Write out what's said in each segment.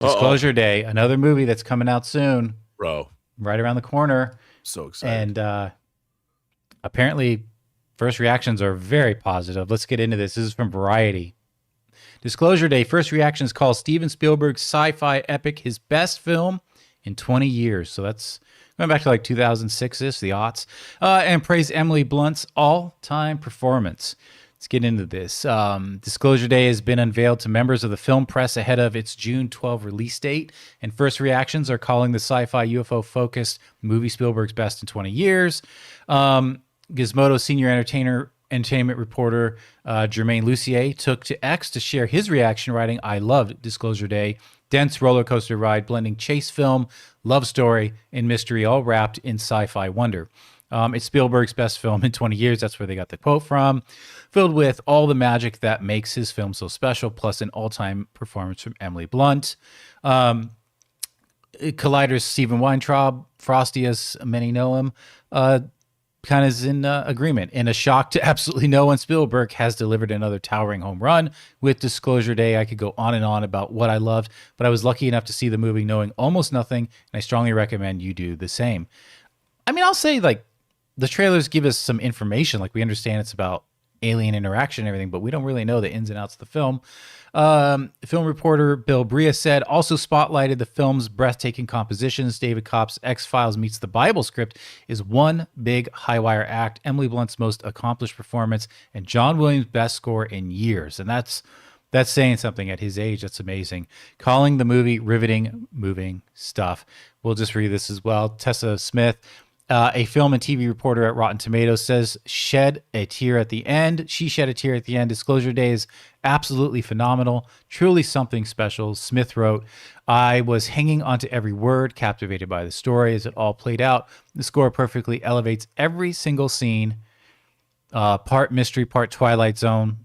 Uh-oh, Disclosure Day, another movie that's coming out soon, bro. right around the corner. So excited. And apparently, first reactions are very positive. Let's get into this. This is from Variety. Disclosure Day, first reactions call Steven Spielberg's sci fi epic his best film in 20 years. So that's going back to like 2006 ish, the aughts. And praise Emily Blunt's all time performance. Let's get into this. Disclosure Day has been unveiled to members of the film press ahead of its June 12 release date, and first reactions are calling the sci-fi UFO-focused movie Spielberg's best in 20 years. Gizmodo senior entertainment reporter Germain Lucier took to X to share his reaction, writing, "I loved Disclosure Day. Dense roller coaster ride blending chase film, love story, and mystery, all wrapped in sci-fi wonder. It's Spielberg's best film in 20 years. That's where they got the quote from. Filled with all the magic that makes his film so special, plus an all-time performance from Emily Blunt. Collider's Stephen Weintraub, Frosty as many know him, kind of is in agreement. In a shock to absolutely no one, Spielberg has delivered another towering home run. With Disclosure Day, I could go on and on about what I loved, but I was lucky enough to see the movie knowing almost nothing, and I strongly recommend you do the same." I mean, I'll say, like, the trailers give us some information. Like, we understand it's about alien interaction and everything, but we don't really know the ins and outs of the film. Film reporter Bill Bria said, also spotlighted the film's breathtaking compositions. David Kopp's X-Files meets the Bible script is one big high-wire act, Emily Blunt's most accomplished performance, and John Williams' best score in years. And that's saying something at his age. That's amazing. Calling the movie riveting, moving stuff. We'll just read this as well. Tessa Smith, a film and TV reporter at Rotten Tomatoes, says, shed a tear at the end. She shed a tear at the end. Disclosure Day is absolutely phenomenal. Truly something special. Smith wrote, "I was hanging onto every word, captivated by the story as it all played out. The score perfectly elevates every single scene. Part mystery, part Twilight Zone.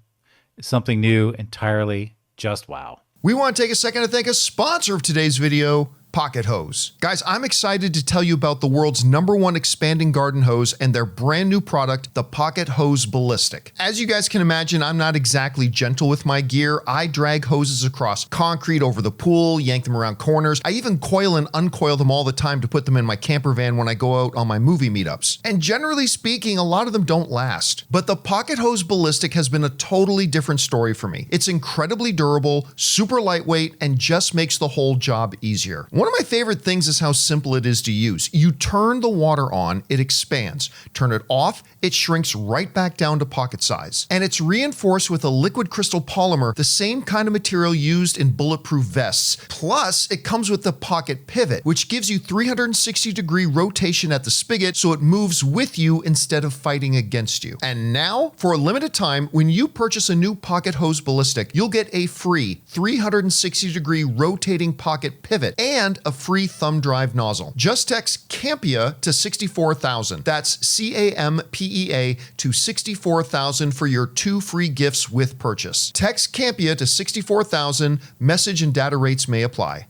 Something new entirely. Just wow." We want to take a second to thank a sponsor of today's video, Pocket Hose. Guys, I'm excited to tell you about the world's #1 expanding garden hose and their brand new product, the Pocket Hose Ballistic. As you guys can imagine, I'm not exactly gentle with my gear. I drag hoses across concrete over the pool, yank them around corners. I even coil and uncoil them all the time to put them in my camper van when I go out on my movie meetups. And generally speaking, a lot of them don't last. But the Pocket Hose Ballistic has been a totally different story for me. It's incredibly durable, super lightweight, and just makes the whole job easier. One of my favorite things is how simple it is to use. You turn the water on, it expands. Turn it off, it shrinks right back down to pocket size. And it's reinforced with a liquid crystal polymer, the same kind of material used in bulletproof vests. Plus, it comes with the pocket pivot, which gives you 360-degree rotation at the spigot so it moves with you instead of fighting against you. And now, for a limited time, when you purchase a new Pocket Hose Ballistic, you'll get a free 360-degree rotating pocket pivot and a free thumb drive nozzle. Just text Campea to 64,000. That's CAMPEA to 64,000 for your 2 free gifts with purchase. Text Campea to 64,000. Message and data rates may apply.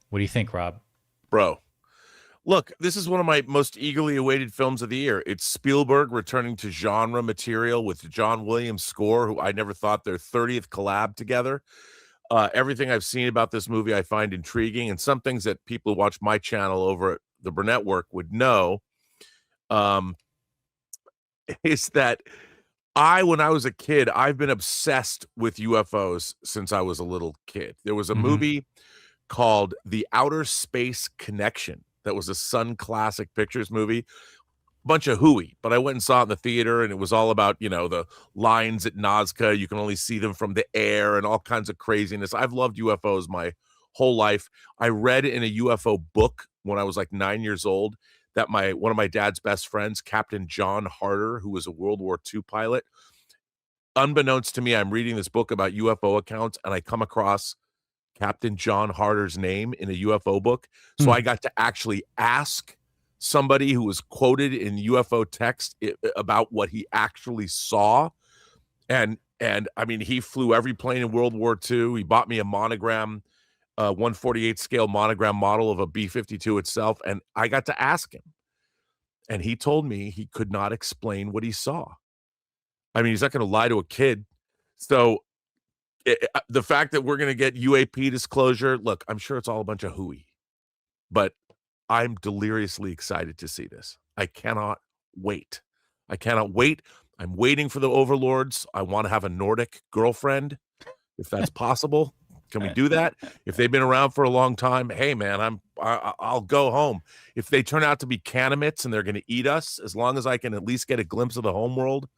What do you think, Rob? Bro, look, this is one of my most eagerly awaited films of the year. It's Spielberg returning to genre material with John Williams' score, who I never thought their 30th collab together. Everything I've seen about this movie I find intriguing, and some things that people who watch my channel over at the Burnett Work would know is that when I was a kid, I've been obsessed with UFOs since I was a little kid. There was a movie called The Outer Space Connection that was a Sun Classic Pictures movie. Bunch of hooey, but I went and saw it in the theater, and it was all about, the lines at Nazca. You can only see them from the air and all kinds of craziness. I've loved UFOs my whole life. I read in a UFO book when I was like 9 years old that one of my dad's best friends, Captain John Harder, who was a World War II pilot, unbeknownst to me, I'm reading this book about UFO accounts, and I come across Captain John Harder's name in a UFO book. So I got to actually ask somebody who was quoted in UFO text about what he actually saw. And I mean, he flew every plane in World War II. He bought me a monogram, 1/48 scale monogram model of a B-52 itself. And I got to ask him. And he told me he could not explain what he saw. I mean, he's not going to lie to a kid. So The fact that we're going to get UAP disclosure, look, I'm sure it's all a bunch of hooey, but I'm deliriously excited to see this. I cannot wait. I cannot wait. I'm waiting for the overlords. I want to have a Nordic girlfriend, if that's possible. Can we do that? If they've been around for a long time, hey man, I'll go home. If they turn out to be Canamites and they're going to eat us, as long as I can at least get a glimpse of the homeworld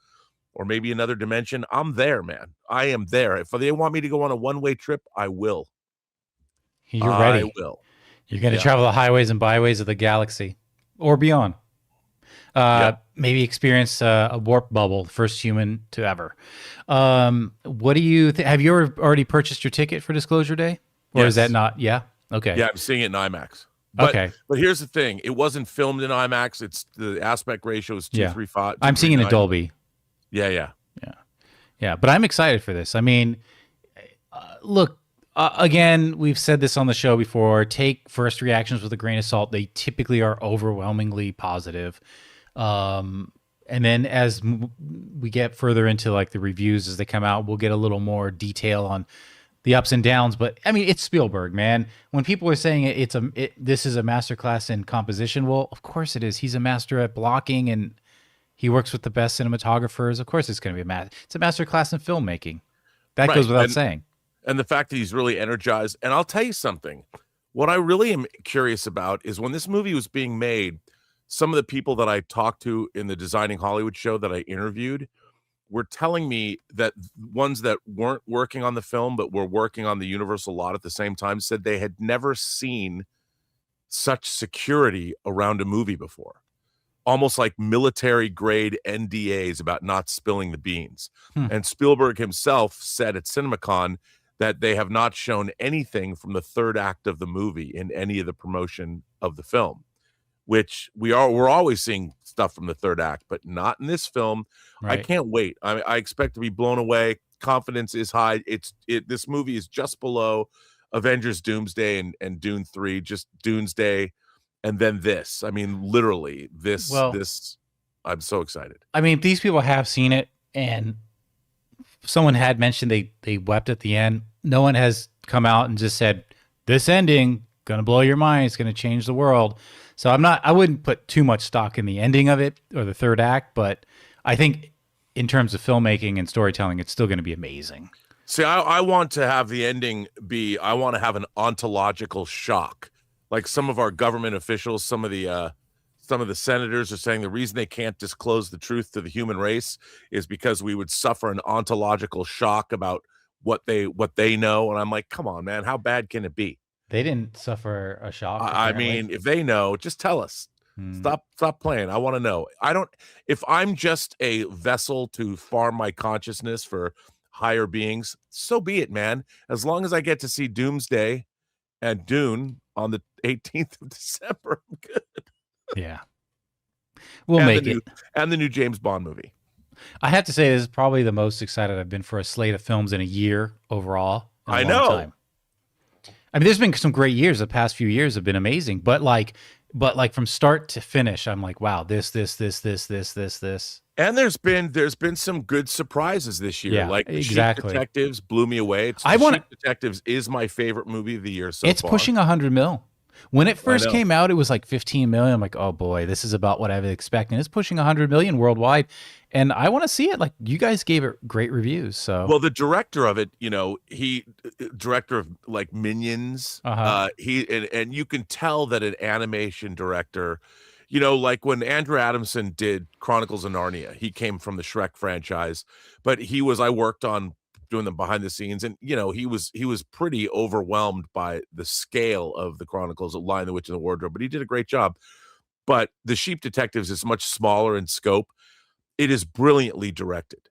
or maybe another dimension, I'm there, man. I am there. If they want me to go on a one-way trip, I will. You're ready. I will. You're going to travel the highways and byways of the galaxy or beyond. Maybe experience a warp bubble, first human to ever. What do you have you already purchased your ticket for Disclosure Day? Or is that not? Yeah. Okay. Yeah, I'm seeing it in IMAX. But, okay. But here's the thing. It wasn't filmed in IMAX. It's the aspect ratio is 2:35. I'm seeing it in Dolby. Yeah. But I'm excited for this. I mean, look, again, we've said this on the show before. Take first reactions with a grain of salt. They typically are overwhelmingly positive. And then as we get further into like the reviews as they come out, we'll get a little more detail on the ups and downs. But I mean, it's Spielberg, man. When people are saying this is a masterclass in composition, well, of course it is. He's a master at blocking and he works with the best cinematographers. Of course, it's going to be it's a masterclass in filmmaking. That goes without saying. And the fact that he's really energized. And I'll tell you something. What I really am curious about is when this movie was being made, some of the people that I talked to in the Designing Hollywood show that I interviewed were telling me that ones that weren't working on the film but were working on the Universal lot at the same time said they had never seen such security around a movie before. Almost like military grade NDAs about not spilling the beans. And Spielberg himself said at CinemaCon that they have not shown anything from the third act of the movie in any of the promotion of the film. Which we're always seeing stuff from the third act, but not in this film. Right. I can't wait. I expect to be blown away. Confidence is high. This movie is just below Avengers Doomsday and Dune 3, just Doomsday, and then this. I mean, literally this. I'm so excited. I mean, these people have seen it, and someone had mentioned they wept at the end. No one has come out and just said this ending gonna blow your mind. It's gonna change the world. So I wouldn't put too much stock in the ending of it or the third act, but I think in terms of filmmaking and storytelling, it's still going to be amazing. See, I want to have the ending I want to have an ontological shock. Like some of our government officials, some of the senators are saying the reason they can't disclose the truth to the human race is because we would suffer an ontological shock about what they know. And I'm like, come on, man, how bad can it be? They didn't suffer a shock. I mean, if they know, just tell us. Stop playing. I want to know. If I'm just a vessel to farm my consciousness for higher beings, so be it, man. As long as I get to see Doomsday and Dune on the 18th of December, I'm good. Yeah. We'll make it. And the new James Bond movie. I have to say, this is probably the most excited I've been for a slate of films in a year overall. I know. Time. I mean, there's been some great years. The past few years have been amazing, but from start to finish, I'm like, wow, this. And there's been some good surprises this year. Yeah, like exactly. Sheep Detectives blew me away. Sheep Detectives is my favorite movie of the year so far. It's pushing 100 mil. When it first came out, it was like 15 million. I'm like, oh boy, this is about what I was expecting. It's pushing 100 million worldwide. And I want to see it. Like, you guys gave it great reviews. So, well, the director of it, director of like Minions, and you can tell that an animation director, like when Andrew Adamson did Chronicles of Narnia, he came from the Shrek franchise, but I worked on doing them behind the scenes, and he was pretty overwhelmed by the scale of the Chronicles of Lion, the Witch, and the Wardrobe, but he did a great job. But the Sheep Detectives is much smaller in scope. It is brilliantly directed.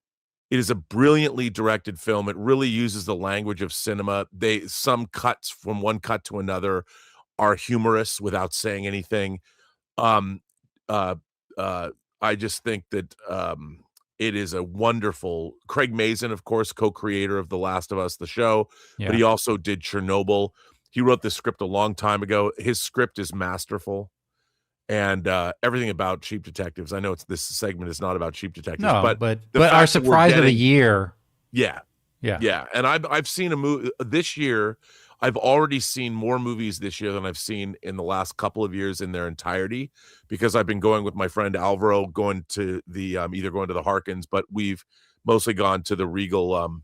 It is a brilliantly directed film. It really uses the language of cinema. Some cuts from one cut to another are humorous without saying anything. I just think that it is a wonderful. Craig Mazin, of course, co-creator of The Last of Us, the show, but he also did Chernobyl. He wrote this script a long time ago. His script is masterful. And everything about Sheep Detectives. I know this segment is not about Sheep Detectives, but our surprise of the year. Yeah. Yeah, and I've seen a movie this year. I've already seen more movies this year than I've seen in the last couple of years in their entirety, because I've been going with my friend Alvaro, going to the either going to the Harkins, but we've mostly gone to the Regal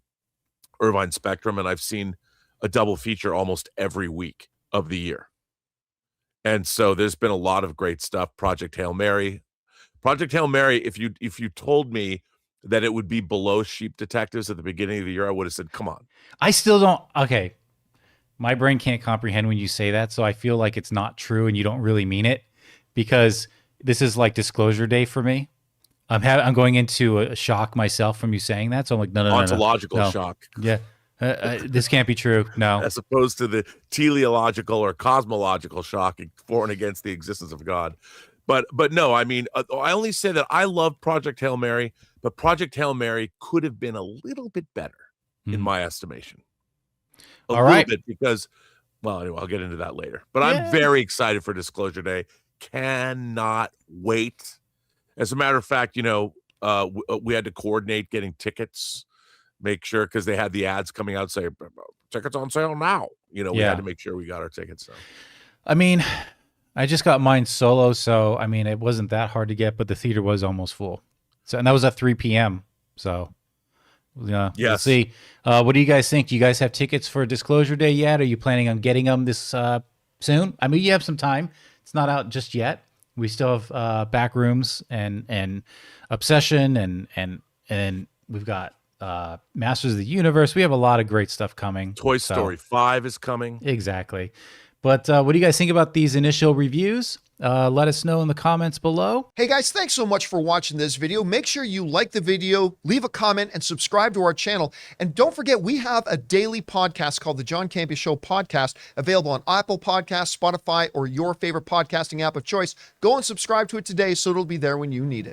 Irvine Spectrum, and I've seen a double feature almost every week of the year. And so there's been a lot of great stuff. Project Hail Mary, if you told me that it would be below Sheep Detectives at the beginning of the year, I would have said, come on. I still don't. Okay. My brain can't comprehend when you say that. So I feel like it's not true and you don't really mean it, because this is like disclosure day for me. I'm going into a shock myself from you saying that. So I'm like, no. Ontological shock. Yeah. This can't be true. No. As opposed to the teleological or cosmological shock for and against the existence of God. But no, I mean, I only say that I love Project Hail Mary, but Project Hail Mary could have been a little bit better in my estimation. A little bit, because, well, anyway, I'll get into that later. But I'm very excited for Disclosure Day. Cannot wait. As a matter of fact, we had to coordinate getting tickets, make sure, because they had the ads coming out saying tickets on sale now. We had to make sure we got our tickets. So. I mean, I just got mine solo, so I mean, it wasn't that hard to get, but the theater was almost full. So, and that was at 3 p.m. So, yeah, we'll see. What do you guys think? Do you guys have tickets for Disclosure Day yet? Are you planning on getting them this soon? I mean, you have some time. It's not out just yet. We still have Back Rooms and Obsession and we've got Masters of the Universe. We have a lot of great stuff coming. Toy Story 5 is coming. Exactly. But what do you guys think about these initial reviews? Let us know in the comments below. Hey guys, thanks so much for watching this video. Make sure you like the video, leave a comment, and subscribe to our channel. And don't forget, we have a daily podcast called the John Campea Show podcast, available on Apple Podcasts, Spotify, or your favorite podcasting app of choice. Go and subscribe to it today so it'll be there when you need it.